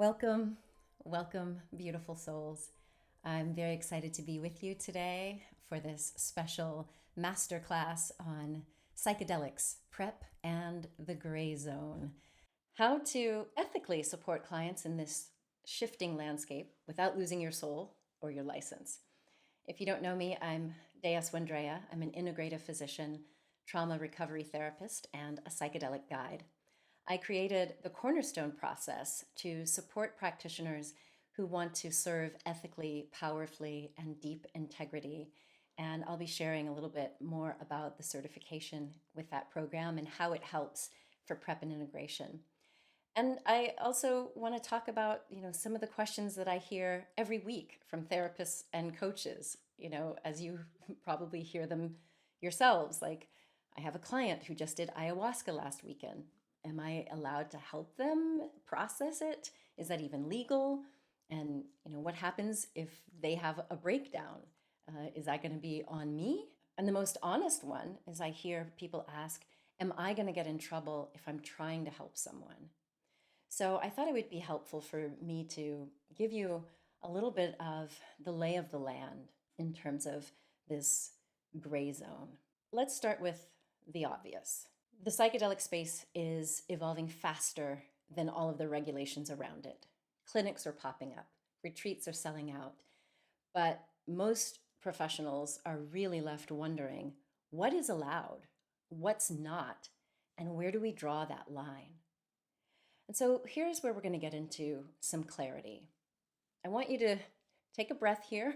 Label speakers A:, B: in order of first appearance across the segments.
A: Welcome, welcome, beautiful souls. I'm very excited to be with you today for this special masterclass on psychedelics, prep, and the gray zone. How to ethically support clients in this shifting landscape without losing your soul or your license. If you don't know me, I'm DaeEss. I'm an integrative physician, trauma recovery therapist, and a psychedelic guide. I created the Cornerstone Process to support practitioners who want to serve ethically, powerfully, and deep integrity. And I'll be sharing a little bit more about the certification with that program and how it helps for prep and integration. And I also want to talk about, some of the questions that I hear every week from therapists and coaches, as you probably hear them yourselves. Like, I have a client who just did ayahuasca last weekend. Am I allowed to help them process it? Is that even legal? And, what happens if they have a breakdown? Is that going to be on me? And the most honest one is I hear people ask, am I going to get in trouble if I'm trying to help someone? So I thought it would be helpful for me to give you a little bit of the lay of the land in terms of this gray zone. Let's start with the obvious. The psychedelic space is evolving faster than all of the regulations around it. Clinics are popping up, retreats are selling out, but most professionals are really left wondering what is allowed, what's not, and where do we draw that line? And so here's where we're going to get into some clarity. I want you to take a breath here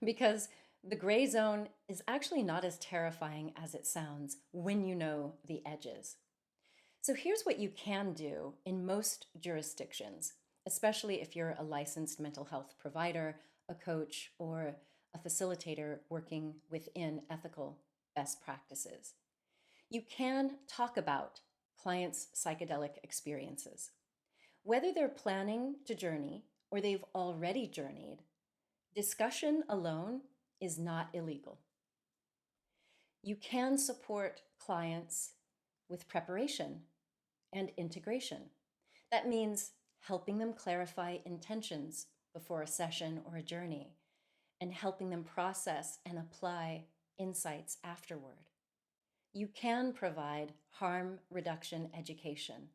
A: because the gray zone is actually not as terrifying as it sounds when you know the edges. So here's what you can do in most jurisdictions, especially if you're a licensed mental health provider, a coach, or a facilitator working within ethical best practices. You can talk about clients' psychedelic experiences. Whether they're planning to journey or they've already journeyed, discussion alone is not illegal. You can support clients with preparation and integration. That means helping them clarify intentions before a session or a journey and helping them process and apply insights afterward. You can provide harm reduction education.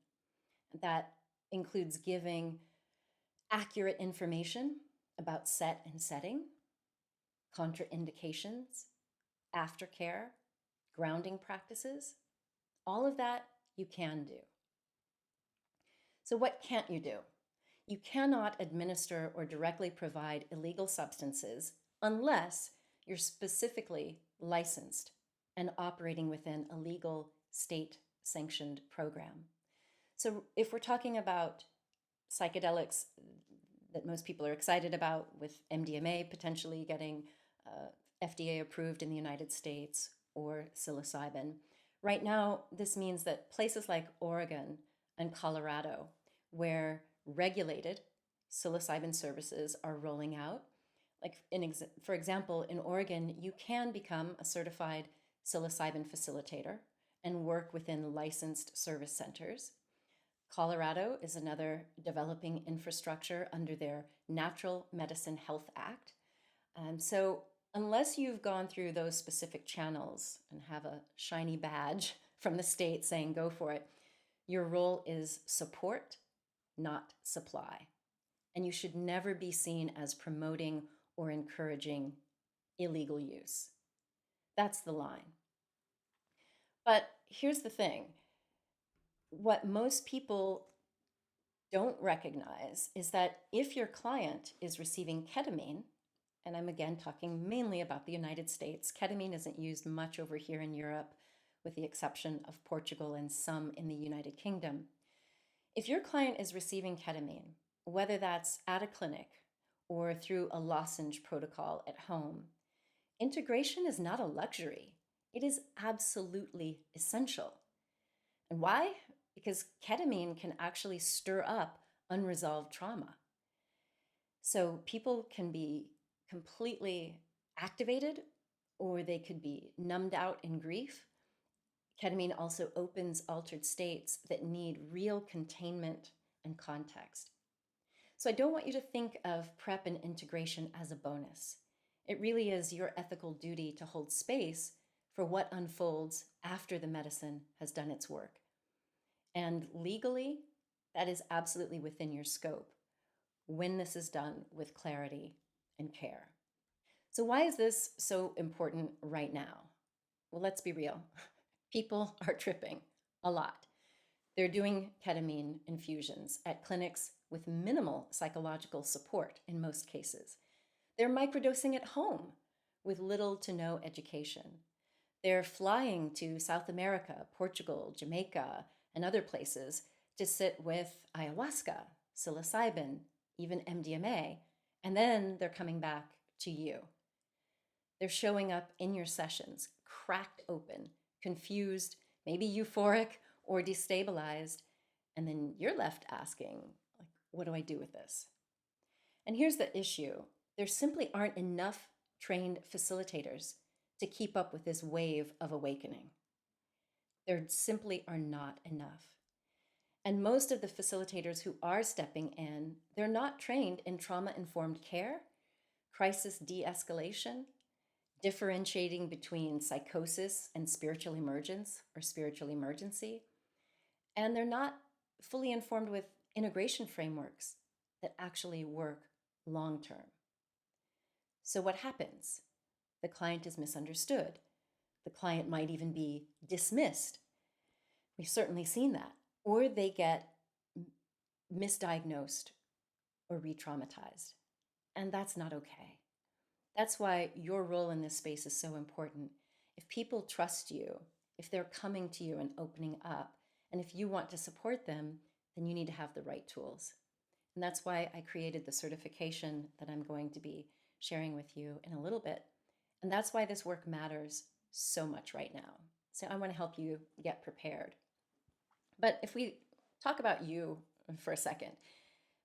A: That includes giving accurate information about set and setting, contraindications, aftercare, grounding practices. All of that you can do. So what can't you do? You cannot administer or directly provide illegal substances unless you're specifically licensed and operating within a legal state-sanctioned program. So if we're talking about psychedelics that most people are excited about, with MDMA potentially getting FDA approved in the United States, or psilocybin, right now this means that places like Oregon and Colorado, where regulated psilocybin services are rolling out, like for example, in Oregon, you can become a certified psilocybin facilitator and work within licensed service centers. Colorado is another developing infrastructure under their Natural Medicine Health Act. So unless you've gone through those specific channels and have a shiny badge from the state saying go for it, your role is support, not supply. And you should never be seen as promoting or encouraging illegal use. That's the line. But here's the thing. What most people don't recognize is that if your client is receiving ketamine, and I'm again talking mainly about the United States, ketamine isn't used much over here in Europe, with the exception of Portugal and some in the United Kingdom. If your client is receiving ketamine, whether that's at a clinic or through a lozenge protocol at home, integration is not a luxury. It is absolutely essential. And why? Because ketamine can actually stir up unresolved trauma. So people can be completely activated or they could be numbed out in grief. Ketamine also opens altered states that need real containment and context. So I don't want you to think of prep and integration as a bonus. It really is your ethical duty to hold space for what unfolds after the medicine has done its work. And legally, that is absolutely within your scope when this is done with clarity and care. So, why is this so important right now? Well, let's be real. People are tripping a lot. They're doing ketamine infusions at clinics with minimal psychological support in most cases. They're microdosing at home with little to no education. They're flying to South America, Portugal, Jamaica, and other places to sit with ayahuasca, psilocybin, even MDMA, and then they're coming back to you. They're showing up in your sessions, cracked open, confused, maybe euphoric or destabilized, and then you're left asking, like, what do I do with this? And here's the issue. There simply aren't enough trained facilitators to keep up with this wave of awakening. There simply are not enough. And most of the facilitators who are stepping in, they're not trained in trauma-informed care, crisis de-escalation, differentiating between psychosis and spiritual emergence or spiritual emergency. And they're not fully informed with integration frameworks that actually work long term. So what happens? The client is misunderstood. The client might even be dismissed. We've certainly seen that. Or they get misdiagnosed or re-traumatized. And that's not okay. That's why your role in this space is so important. If people trust you, if they're coming to you and opening up, and if you want to support them, then you need to have the right tools. And that's why I created the certification that I'm going to be sharing with you in a little bit. And that's why this work matters so much right now. So I want to help you get prepared. But if we talk about you for a second,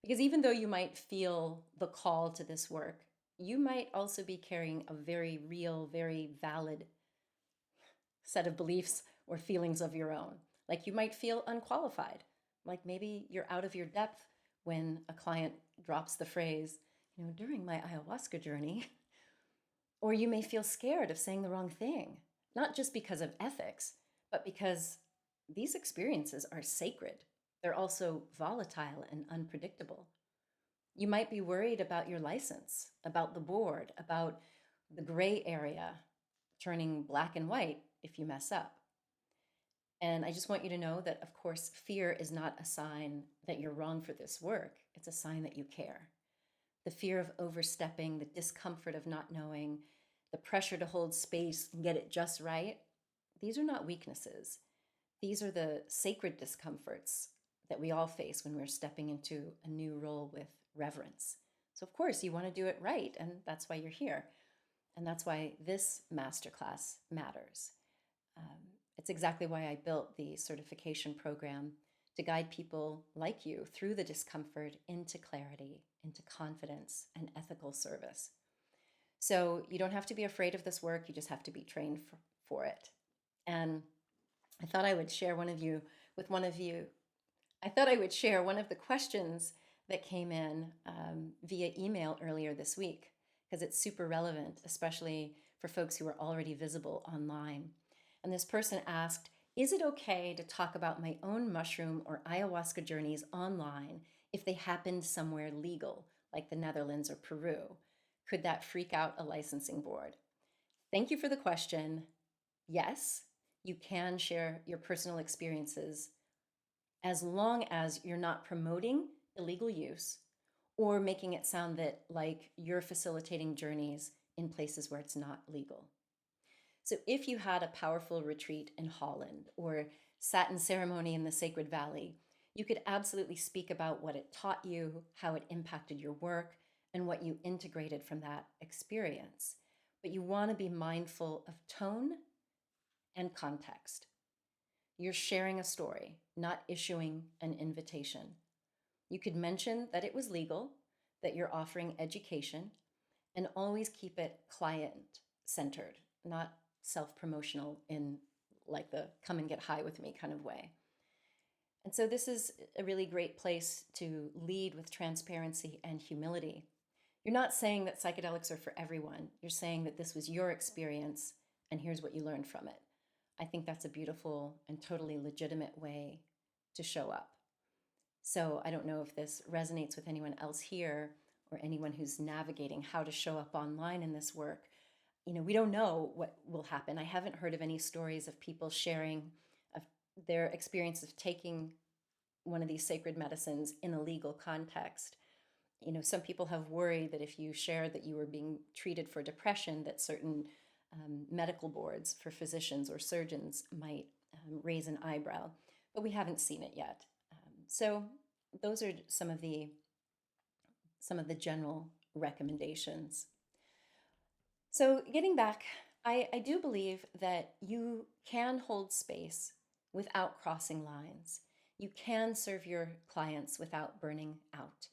A: because even though you might feel the call to this work, you might also be carrying a very real, very valid set of beliefs or feelings of your own. Like you might feel unqualified, like maybe you're out of your depth when a client drops the phrase, during my ayahuasca journey. Or you may feel scared of saying the wrong thing, not just because of ethics, but because these experiences are sacred. They're also volatile and unpredictable. You might be worried about your license, about the board, about the gray area turning black and white if you mess up. And I just want you to know that, of course, fear is not a sign that you're wrong for this work. It's a sign that you care. The fear of overstepping, the discomfort of not knowing, the pressure to hold space and get it just right, these are not weaknesses. These are the sacred discomforts that we all face when we're stepping into a new role with reverence. So of course you want to do it right, and that's why you're here. And that's why this masterclass matters. It's exactly why I built the certification program to guide people like you through the discomfort into clarity, into confidence and ethical service. So you don't have to be afraid of this work, you just have to be trained for it. And I thought I would share one of the questions that came in via email earlier this week, because it's super relevant, especially for folks who are already visible online. And this person asked, is it okay to talk about my own mushroom or ayahuasca journeys online if they happened somewhere legal, like the Netherlands or Peru? Could that freak out a licensing board? Thank you for the question. Yes, you can share your personal experiences as long as you're not promoting illegal use or making it sound that like you're facilitating journeys in places where it's not legal. So if you had a powerful retreat in Holland or sat in ceremony in the Sacred Valley, you could absolutely speak about what it taught you, how it impacted your work, and what you integrated from that experience. But you want to be mindful of tone and context. You're sharing a story, not issuing an invitation. You could mention that it was legal, that you're offering education, and always keep it client-centered, not self-promotional in like the come and get high with me kind of way. And so this is a really great place to lead with transparency and humility. You're not saying that psychedelics are for everyone. You're saying that this was your experience and here's what you learned from it. I think that's a beautiful and totally legitimate way to show up. So I don't know if this resonates with anyone else here or anyone who's navigating how to show up online in this work. We don't know what will happen. I haven't heard of any stories of people sharing of their experience of taking one of these sacred medicines in a legal context. Some people have worried that if you shared that you were being treated for depression, that certain medical boards for physicians or surgeons might raise an eyebrow, but we haven't seen it yet. So those are some of the general recommendations. So getting back, I do believe that you can hold space without crossing lines. You can serve your clients without burning out.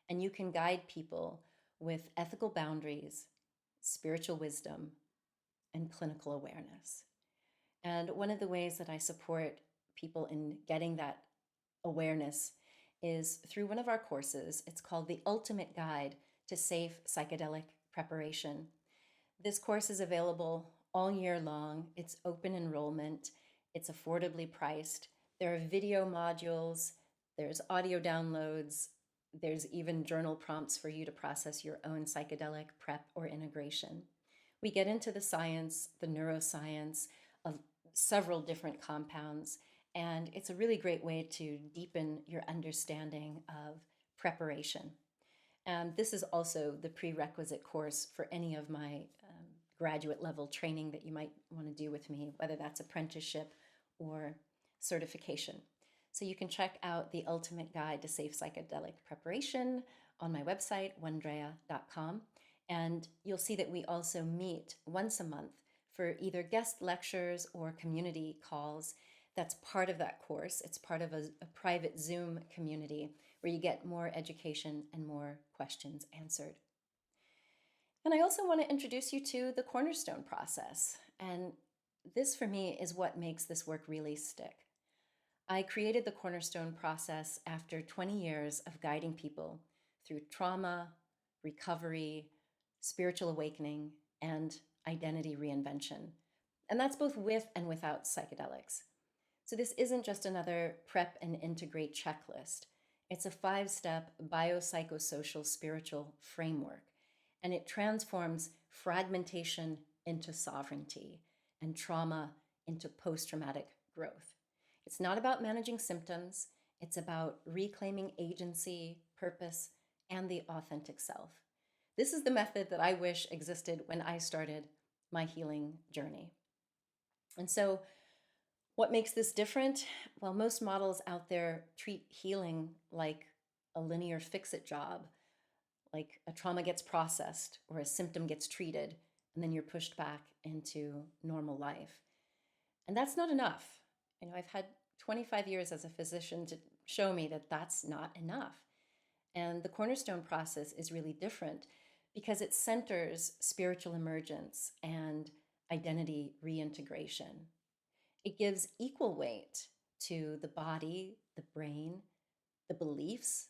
A: And you can guide people with ethical boundaries, spiritual wisdom, and clinical awareness. And one of the ways that I support people in getting that awareness is through one of our courses. It's called The Ultimate Guide to Safe Psychedelic Preparation. This course is available all year long. It's open enrollment. It's affordably priced. There are video modules. There's audio downloads. There's even journal prompts for you to process your own psychedelic prep or integration. We get into the science, the neuroscience of several different compounds, and it's a really great way to deepen your understanding of preparation. This is also the prerequisite course for any of my graduate level training that you might want to do with me, whether that's apprenticeship or certification. So you can check out The Ultimate Guide to Safe Psychedelic Preparation on my website, onedrea.com. And you'll see that we also meet once a month for either guest lectures or community calls. That's part of that course. It's part of a private Zoom community where you get more education and more questions answered. And I also want to introduce you to the Cornerstone Process. And this, for me, is what makes this work really stick. I created the Cornerstone Process after 20 years of guiding people through trauma, recovery, spiritual awakening, and identity reinvention. And that's both with and without psychedelics. So this isn't just another prep and integrate checklist. It's a 5-step biopsychosocial spiritual framework, and it transforms fragmentation into sovereignty and trauma into post-traumatic growth. It's not about managing symptoms. It's about reclaiming agency, purpose, and the authentic self. This is the method that I wish existed when I started my healing journey. And so what makes this different? Well, most models out there treat healing like a linear fix-it job, like a trauma gets processed or a symptom gets treated, and then you're pushed back into normal life. And that's not enough. I've had 25 years as a physician to show me that that's not enough. And the Cornerstone Process is really different because it centers spiritual emergence and identity reintegration. It gives equal weight to the body, the brain, the beliefs,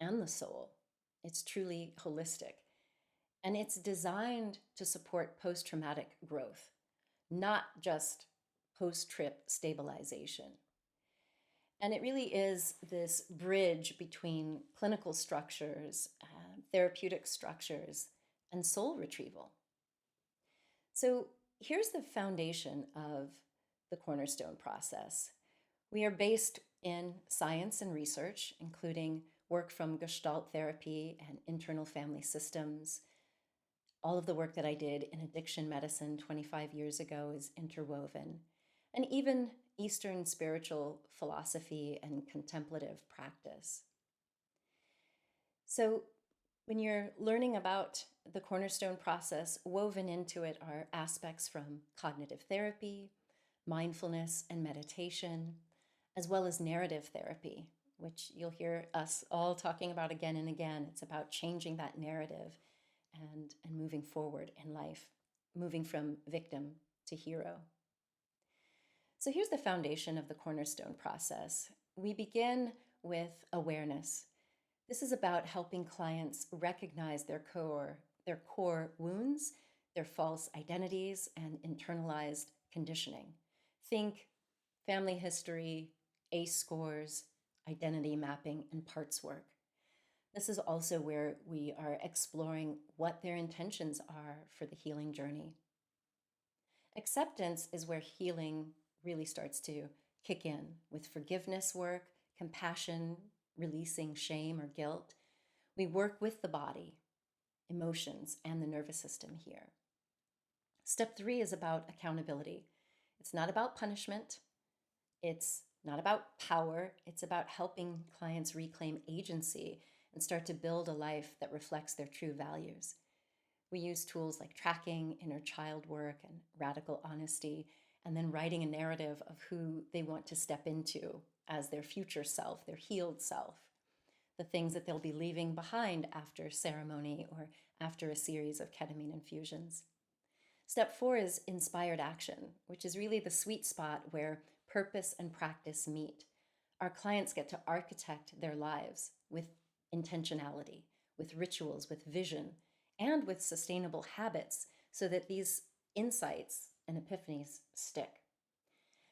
A: and the soul. It's truly holistic. And it's designed to support post-traumatic growth, not just post-trip stabilization. And it really is this bridge between clinical structures, therapeutic structures, and soul retrieval. So here's the foundation of the Cornerstone Process. We are based in science and research, including work from Gestalt therapy and internal family systems. All of the work that I did in addiction medicine 25 years ago is interwoven, and even Eastern spiritual philosophy and contemplative practice. So when you're learning about the Cornerstone Process, woven into it are aspects from cognitive therapy, mindfulness and meditation, as well as narrative therapy, which you'll hear us all talking about again and again. It's about changing that narrative and moving forward in life, moving from victim to hero. So here's the foundation of the Cornerstone Process. we begin with awareness. This is about helping clients recognize their core wounds, their false identities, and internalized conditioning. Think family history, ACE scores, identity mapping, and parts work. This is also where we are exploring what their intentions are for the healing journey. Acceptance is where healing really starts to kick in with forgiveness work, compassion, releasing shame or guilt. We work with the body, emotions, and the nervous system here. Step 3 is about accountability. It's not about punishment. It's not about power. It's about helping clients reclaim agency and start to build a life that reflects their true values. We use tools like tracking, inner child work, and radical honesty, and then writing a narrative of who they want to step into as their future self, their healed self, the things that they'll be leaving behind after ceremony or after a series of ketamine infusions. Step 4 is inspired action, which is really the sweet spot where purpose and practice meet. Our clients get to architect their lives with intentionality, with rituals, with vision, and with sustainable habits so that these insights and epiphanies stick.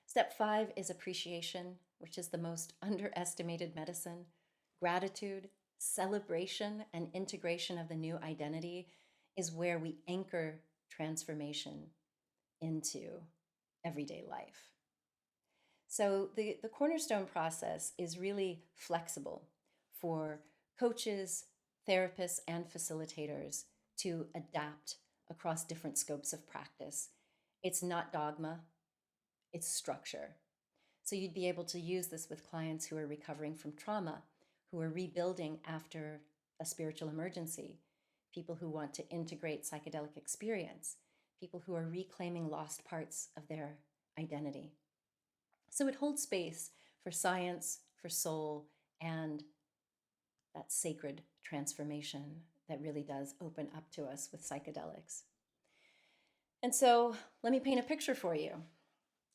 A: Step 5 is appreciation, which is the most underestimated medicine. Gratitude, celebration, and integration of the new identity is where we anchor transformation into everyday life. So the Cornerstone process is really flexible for coaches, therapists, and facilitators to adapt across different scopes of practice. It's not dogma, it's structure. So you'd be able to use this with clients who are recovering from trauma, who are rebuilding after a spiritual emergency, people who want to integrate psychedelic experience, people who are reclaiming lost parts of their identity. So it holds space for science, for soul, and that sacred transformation that really does open up to us with psychedelics. And so let me paint a picture for you.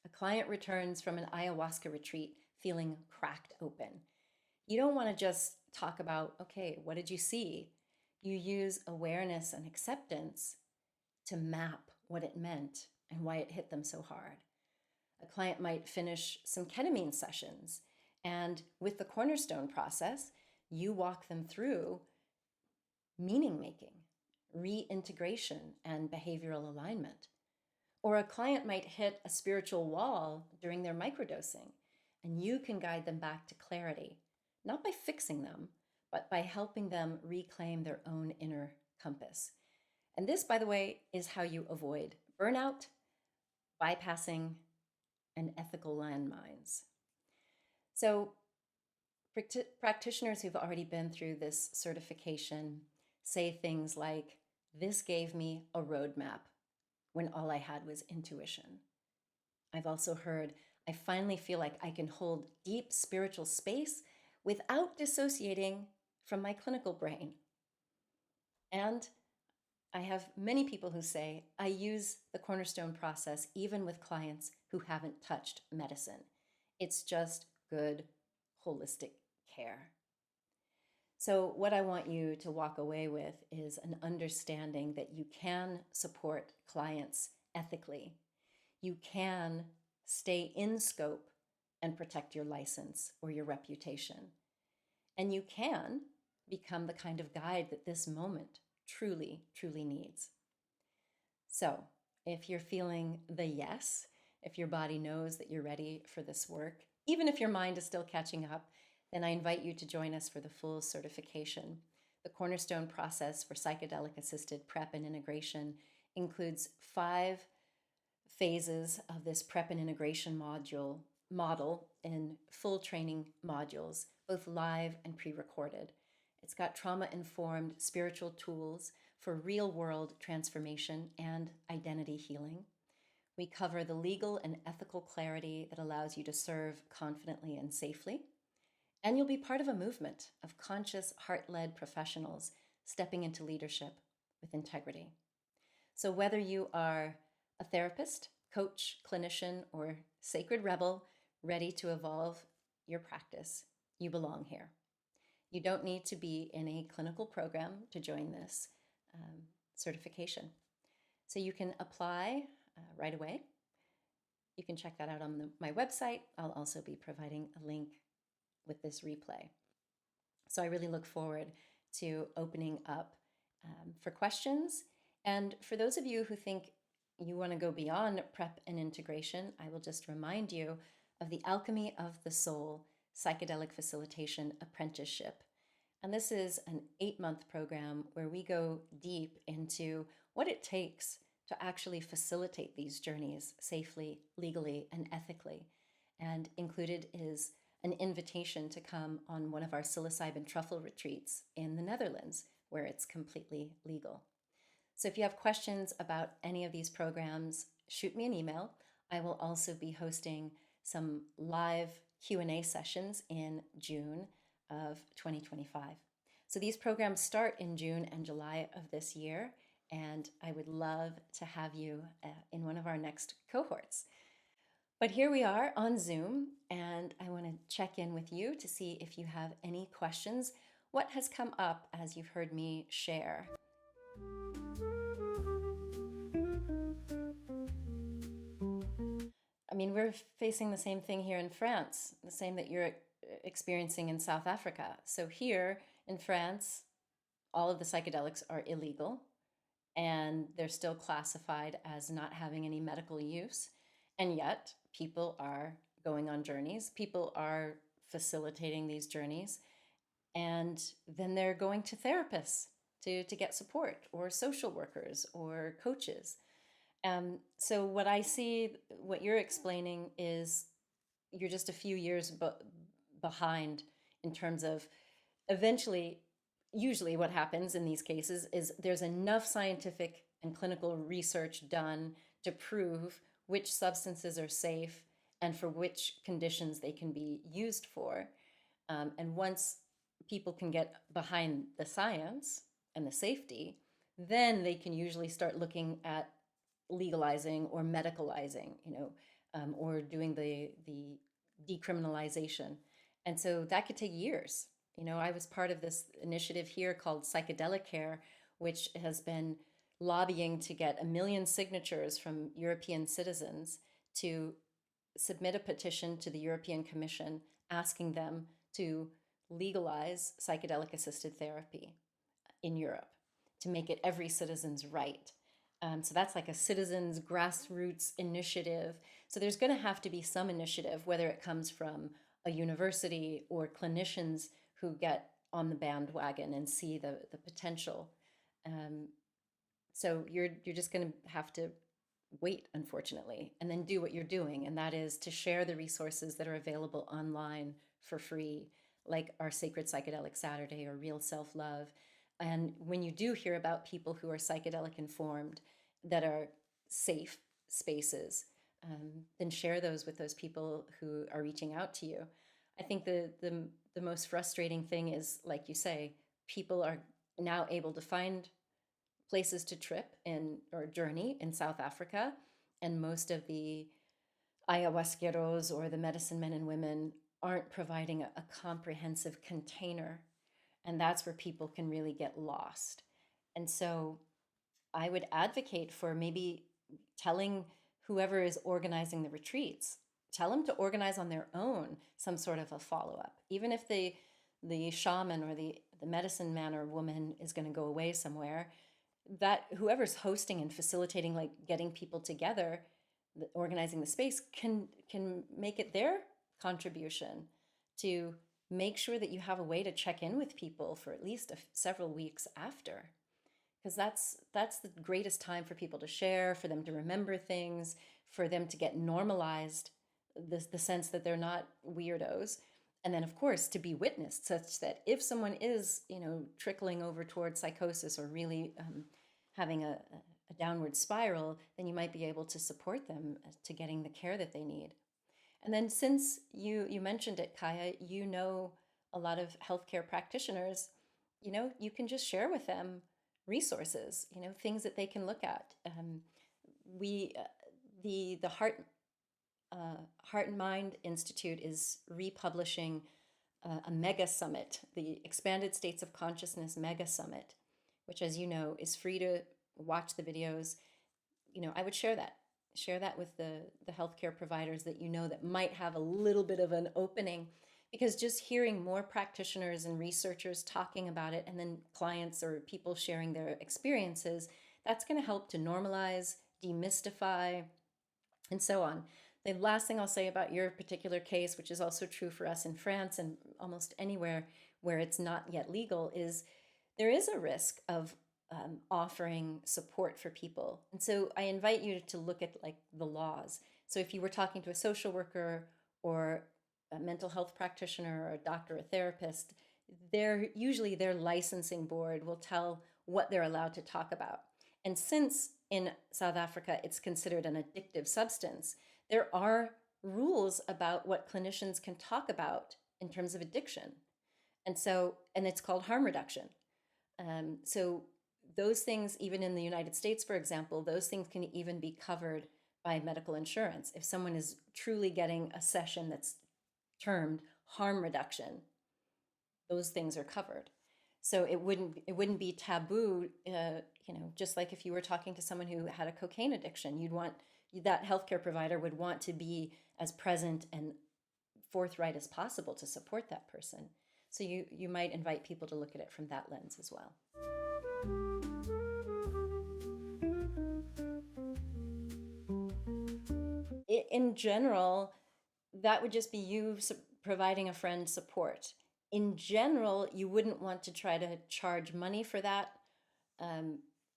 A: A client returns from an ayahuasca retreat feeling cracked open. You don't want to just talk about, okay, what did you see? You use awareness and acceptance to map what it meant and why it hit them so hard. A client might finish some ketamine sessions, and with the Cornerstone process, you walk them through meaning making, reintegration, and behavioral alignment. Or a client might hit a spiritual wall during their microdosing, and you can guide them back to clarity, not by fixing them, but by helping them reclaim their own inner compass. And this, by the way, is how you avoid burnout, bypassing, and ethical landmines. So practitioners who've already been through this certification say things like, "This gave me a roadmap when all I had was intuition." I've also heard, "I finally feel like I can hold deep spiritual space without dissociating from my clinical brain." And I have many people who say, "I use the Cornerstone process even with clients who haven't touched medicine. It's just good, holistic care." So what I want you to walk away with is an understanding that you can support clients ethically. You can stay in scope and protect your license or your reputation. And you can become the kind of guide that this moment truly, truly needs. So if you're feeling the yes, if your body knows that you're ready for this work, even if your mind is still catching up, then I invite you to join us for the full certification. The Cornerstone process for psychedelic assisted prep and integration includes 5 phases of this prep and integration model in full training modules, both live and pre-recorded. It's got trauma-informed spiritual tools for real-world transformation and identity healing. We cover the legal and ethical clarity that allows you to serve confidently and safely. And you'll be part of a movement of conscious, heart-led professionals stepping into leadership with integrity. So whether you are a therapist, coach, clinician, or sacred rebel ready to evolve your practice, you belong here. You don't need to be in a clinical program to join this certification. So you can apply right away. You can check that out on my website. I'll also be providing a link with this replay. So I really look forward to opening up for questions. And for those of you who think you want to go beyond prep and integration, I will just remind you of the Alchemy of the Soul Psychedelic Facilitation Apprenticeship. And this is an 8-month program where we go deep into what it takes to actually facilitate these journeys safely, legally, and ethically. And included is an invitation to come on one of our psilocybin truffle retreats in the Netherlands, where it's completely legal. So if you have questions about any of these programs, shoot me an email. I will also be hosting some live Q&A sessions in June of 2025. So these programs start in June and July of this year, and I would love to have you in one of our next cohorts. But here we are on Zoom, and I want to check in with you to see if you have any questions. What has come up as you've heard me share? I mean, we're facing the same thing here in France, the same that you're experiencing in South Africa. So here in France, all of the psychedelics are illegal, and they're still classified as not having any medical use. And yet people are going on journeys. People are facilitating these journeys. And then they're going to therapists to get support, or social workers or coaches. So what I see, what you're explaining is you're just a few years behind in terms of eventually, usually what happens in these cases is there's enough scientific and clinical research done to prove which substances are safe and for which conditions they can be used for. And once people can get behind the science and the safety, then they can usually start looking at legalizing or medicalizing, or doing the decriminalization. And so that could take years. I was part of this initiative here called Psychedelic Care, which has been lobbying to get 1 million signatures from European citizens to submit a petition to the European Commission asking them to legalize psychedelic assisted therapy in Europe, to make it every citizen's right. So that's like a citizens' grassroots initiative. So there's going to have to be some initiative, whether it comes from a university or clinicians who get on the bandwagon and see the potential. So you're just going to have to wait, unfortunately, and then do what you're doing, and that is to share the resources that are available online for free, like our Sacred Psychedelic Saturday or Real Self-Love. And when you do hear about people who are psychedelic informed that are safe spaces, then share those with those people who are reaching out to you. I think the most frustrating thing is, like you say, people are now able to find places to trip in or journey in South Africa, and most of the ayahuasqueros or the medicine men and women aren't providing a comprehensive container, and that's where people can really get lost. And so I would advocate for maybe telling whoever is organizing the retreats, tell them to organize on their own some sort of a follow-up. Even if the shaman or the medicine man or woman is going to go away somewhere, that whoever's hosting and facilitating, like getting people together, organizing the space, can make it their contribution to make sure that you have a way to check in with people for at least several weeks after. Because that's the greatest time for people to share, for them to remember things, for them to get normalized, the sense that they're not weirdos. And then, of course, to be witnessed, such that if someone is, trickling over towards psychosis or really having a downward spiral, then you might be able to support them to getting the care that they need. And then, since you mentioned it, Kaya, a lot of healthcare practitioners, you can just share with them resources, things that they can look at. The heart Heart and Mind Institute is republishing a mega summit, the Expanded States of Consciousness Mega Summit, which, as you know, is free to watch the videos. I would share that with the healthcare providers that that might have a little bit of an opening, because just hearing more practitioners and researchers talking about it, and then clients or people sharing their experiences, that's going to help to normalize, demystify, and so on. The last thing I'll say about your particular case, which is also true for us in France and almost anywhere where it's not yet legal, is there is a risk of offering support for people. And so I invite you to look at like the laws. So if you were talking to a social worker or a mental health practitioner or a doctor or a therapist, usually their licensing board will tell what they're allowed to talk about. And since in South Africa it's considered an addictive substance, there are rules about what clinicians can talk about in terms of addiction. And it's called harm reduction. So those things, even in the United States, for example, those things can even be covered by medical insurance. If someone is truly getting a session that's termed harm reduction, those things are covered. So it wouldn't be taboo, just like if you were talking to someone who had a cocaine addiction, that healthcare provider would want to be as present and forthright as possible to support that person. So you might invite people to look at it from that lens as well. In general, that would just be you providing a friend support. In general, you wouldn't want to try to charge money for that,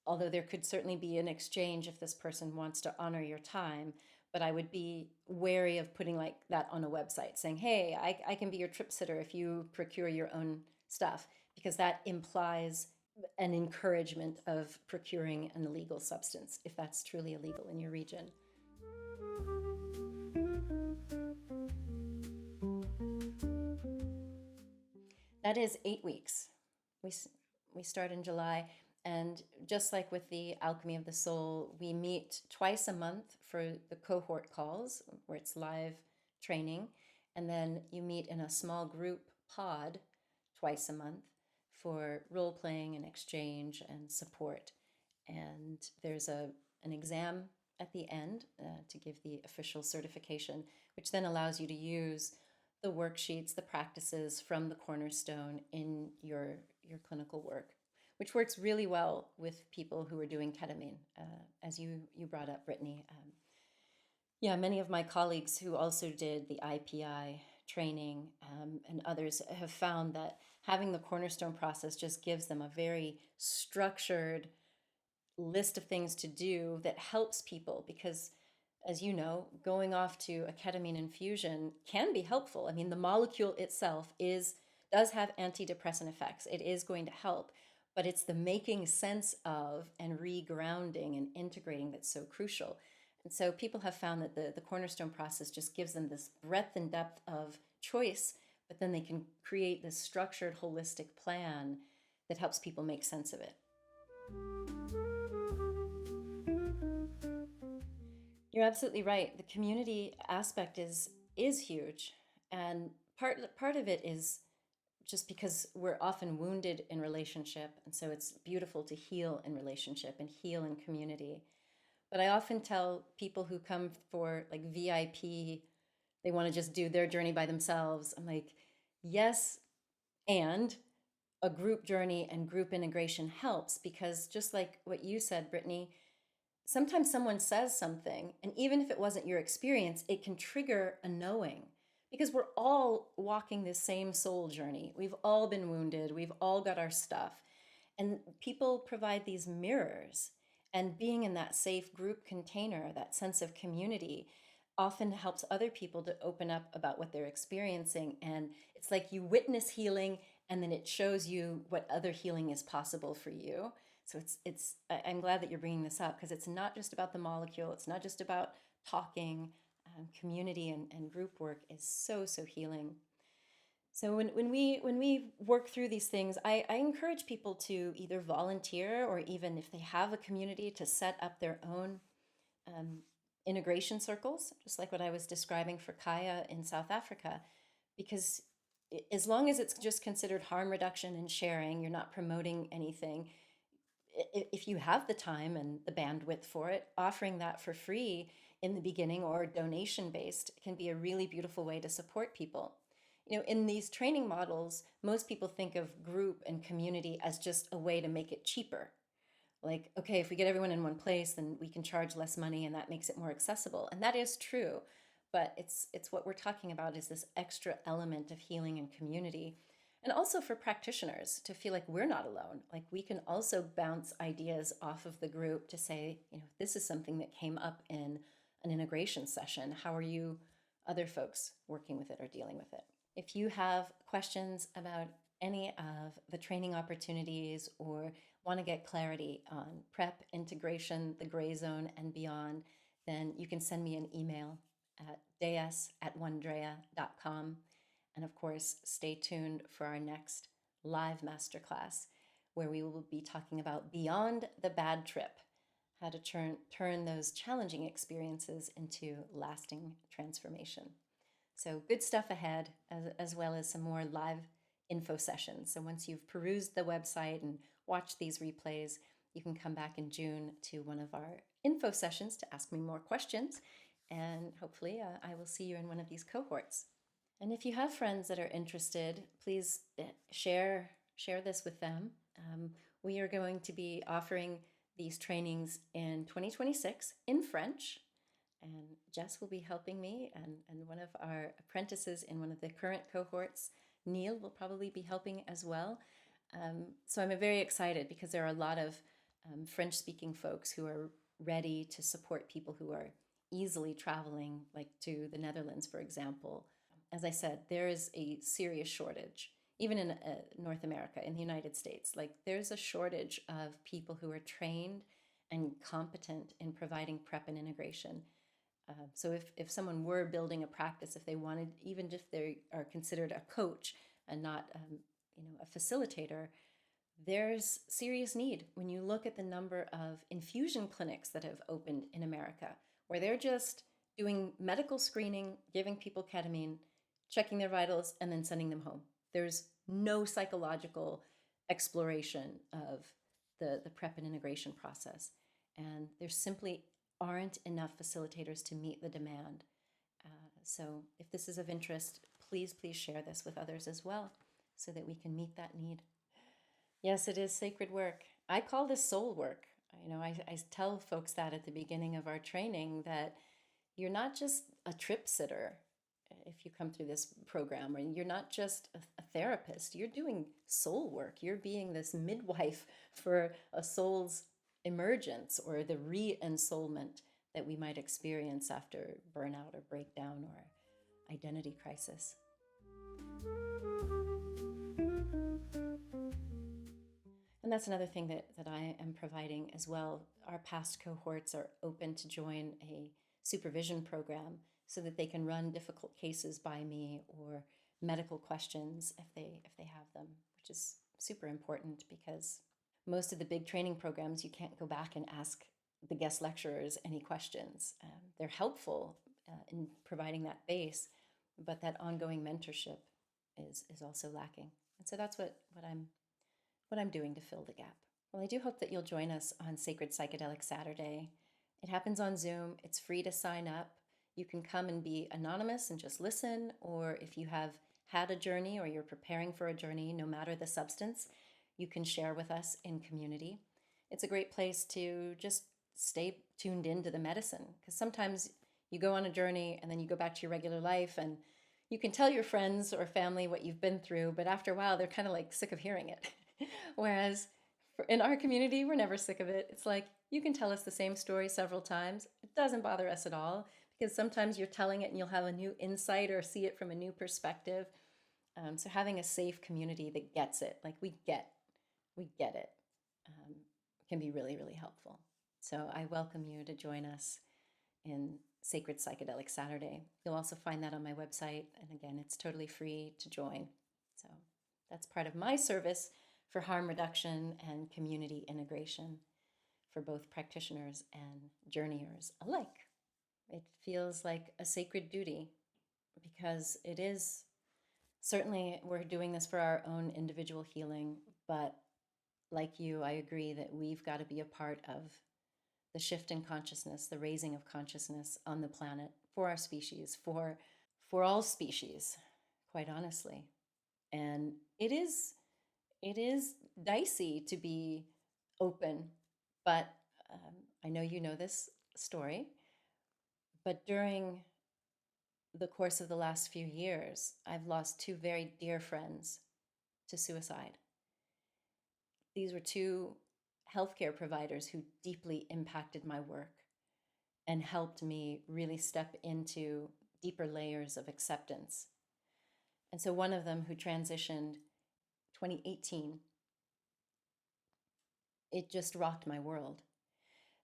A: although there could certainly be an exchange if this person wants to honor your time. But I would be wary of putting like that on a website saying, hey, I can be your trip sitter if you procure your own stuff, because that implies an encouragement of procuring an illegal substance, if that's truly illegal in your region. That is 8 weeks. We start in July, and just like with the Alchemy of the Soul, we meet twice a month for the cohort calls, where it's live training, and then you meet in a small group pod twice a month for role playing and exchange and support. And there's an exam at the end to give the official certification, which then allows you to use the worksheets, the practices from the Cornerstone in your clinical work, which works really well with people who are doing ketamine, as you brought up, Brittany. Many of my colleagues who also did the IPI training and others have found that having the Cornerstone process just gives them a very structured list of things to do that helps people, because as you know, going off to a ketamine infusion can be helpful. I mean, the molecule itself does have antidepressant effects. It is going to help, but it's the making sense of and regrounding and integrating that's so crucial. And so people have found that the Cornerstone process just gives them this breadth and depth of choice, but then they can create this structured, holistic plan that helps people make sense of it. You're absolutely right. The community aspect is huge, and part of it is just because we're often wounded in relationship, and so it's beautiful to heal in relationship and heal in community. But I often tell people who come for like VIP, they want to just do their journey by themselves. I'm like, yes, and a group journey and group integration helps, because just like what you said, Brittany, sometimes someone says something, and even if it wasn't your experience, it can trigger a knowing, because we're all walking this same soul journey. We've all been wounded. We've all got our stuff. And people provide these mirrors, and being in that safe group container, that sense of community, often helps other people to open up about what they're experiencing. And it's like you witness healing, and then it shows you what other healing is possible for you. So I'm glad that you're bringing this up, because it's not just about the molecule. It's not just about talking. Community and group work is so healing. So when we work through these things, I encourage people to either volunteer, or even if they have a community, to set up their own integration circles, just like what I was describing for Kaya in South Africa, because as long as it's just considered harm reduction and sharing, you're not promoting anything. If you have the time and the bandwidth for it, offering that for free in the beginning or donation based can be a really beautiful way to support people. In these training models, most people think of group and community as just a way to make it cheaper. Like, okay, if we get everyone in one place, then we can charge less money and that makes it more accessible. And that is true. But it's what we're talking about is this extra element of healing and community. And also for practitioners to feel like we're not alone. Like we can also bounce ideas off of the group to say, this is something that came up in an integration session. How are you, other folks, working with it or dealing with it? If you have questions about any of the training opportunities or want to get clarity on prep, integration, the gray zone, and beyond, then you can send me an email at daeess@onedrea.com. And of course, stay tuned for our next live masterclass, where we will be talking about beyond the bad trip, how to turn those challenging experiences into lasting transformation. So good stuff ahead, as well as some more live info sessions. So once you've perused the website and watched these replays, you can come back in June to one of our info sessions to ask me more questions. And hopefully I will see you in one of these cohorts. And if you have friends that are interested, please share this with them. We are going to be offering these trainings in 2026 in French. And Jess will be helping me, and one of our apprentices in one of the current cohorts, Neil, will probably be helping as well. So I'm very excited because there are a lot of French-speaking folks who are ready to support people who are easily traveling, like to the Netherlands, for example. As I said, there is a serious shortage, even in North America, in the United States. Like there's a shortage of people who are trained and competent in providing prep and integration. So if someone were building a practice, if they wanted, even if they are considered a coach and not a facilitator, there's serious need when you look at the number of infusion clinics that have opened in America, where they're just doing medical screening, giving people ketamine, checking their vitals, and then sending them home. There's no psychological exploration of the prep and integration process. And there simply aren't enough facilitators to meet the demand. So if this is of interest, please share this with others as well so that we can meet that need. Yes, it is sacred work. I call this soul work. I tell folks that at the beginning of our training, that you're not just a trip sitter if you come through this program, or you're not just a therapist. You're doing soul work. You're being this midwife for a soul's emergence or the re-ensoulment that we might experience after burnout or breakdown or identity crisis. And that's another thing that I am providing as well. Our past cohorts are open to join a supervision program so that they can run difficult cases by me or medical questions if they have them, which is super important because most of the big training programs, you can't go back and ask the guest lecturers any questions. They're helpful in providing that base, but that ongoing mentorship is also lacking. And so that's what I'm doing to fill the gap. Well, I do hope that you'll join us on Sacred Psychedelic Saturday. It happens on Zoom. It's free to sign up. You can come and be anonymous and just listen, or if you have had a journey or you're preparing for a journey, no matter the substance, you can share with us in community. It's a great place to just stay tuned into the medicine, because sometimes you go on a journey and then you go back to your regular life and you can tell your friends or family what you've been through, but after a while, they're kind of like sick of hearing it. Whereas in our community, we're never sick of it. It's like, you can tell us the same story several times. It doesn't bother us at all, because sometimes you're telling it and you'll have a new insight or see it from a new perspective. So having a safe community that gets it, like we get it, can be really, really helpful. So I welcome you to join us in Sacred Psychedelic Saturday. You'll also find that on my website. And again, it's totally free to join. So that's part of my service for harm reduction and community integration for both practitioners and journeyers alike. It feels like a sacred duty because it is certainly we're doing this for our own individual healing, but like you, I agree that we've got to be a part of the shift in consciousness, the raising of consciousness on the planet for our species, for all species, quite honestly. And it is dicey to be open, but I know you know this story. But during the course of the last few years, I've lost two very dear friends to suicide. These were two healthcare providers who deeply impacted my work and helped me really step into deeper layers of acceptance. And so one of them who transitioned 2018, it just rocked my world,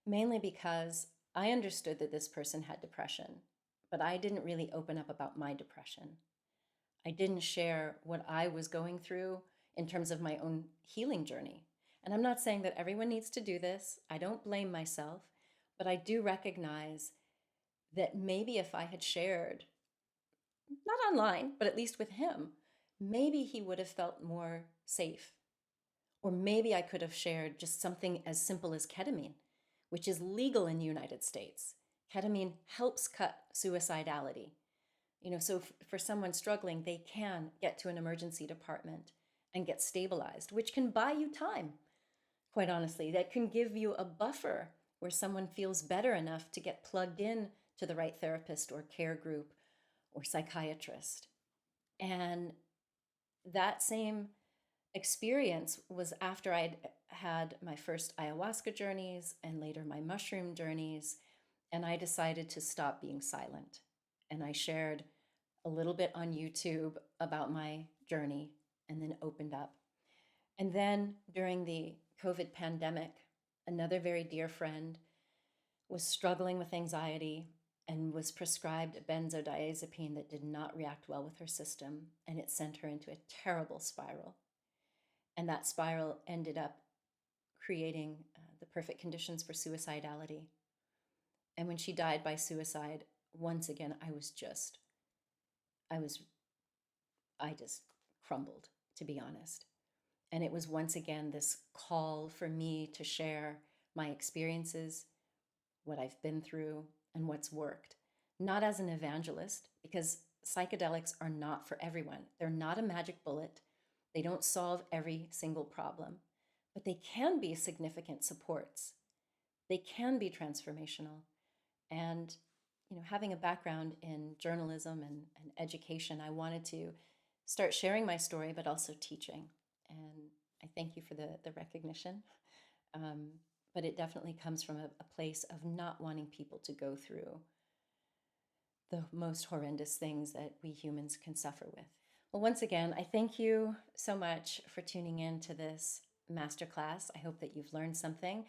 A: mainly because I understood that this person had depression, but I didn't really open up about my depression. I didn't share what I was going through in terms of my own healing journey. And I'm not saying that everyone needs to do this. I don't blame myself, but I do recognize that maybe if I had shared, not online, but at least with him, maybe he would have felt more safe. Or maybe I could have shared just something as simple as ketamine, which is legal in the United States. Ketamine helps cut suicidality. So for someone struggling, they can get to an emergency department and get stabilized, which can buy you time, quite honestly. That can give you a buffer where someone feels better enough to get plugged in to the right therapist or care group or psychiatrist. And that same experience was after I'd had my first ayahuasca journeys and later my mushroom journeys. And I decided to stop being silent. And I shared a little bit on YouTube about my journey and then opened up. And then during the COVID pandemic, another very dear friend was struggling with anxiety and was prescribed a benzodiazepine that did not react well with her system, and it sent her into a terrible spiral. And that spiral ended up creating the perfect conditions for suicidality. And when she died by suicide, once again, I was, I just crumbled, to be honest. And it was once again this call for me to share my experiences, what I've been through, and what's worked. Not as an evangelist, because psychedelics are not for everyone. They're not a magic bullet. They don't solve every single problem, but they can be significant supports. They can be transformational. And having a background in journalism and education, I wanted to start sharing my story, but also teaching. And I thank you for the recognition. Um, but it definitely comes from a place of not wanting people to go through the most horrendous things that we humans can suffer with. Well, once again, I thank you so much for tuning in to this masterclass. I hope that you've learned something.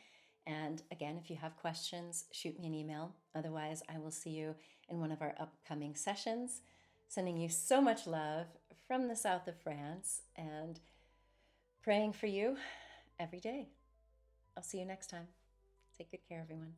A: And again, if you have questions, shoot me an email. Otherwise, I will see you in one of our upcoming sessions. Sending you so much love from the south of France and praying for you every day. I'll see you next time. Take good care, everyone.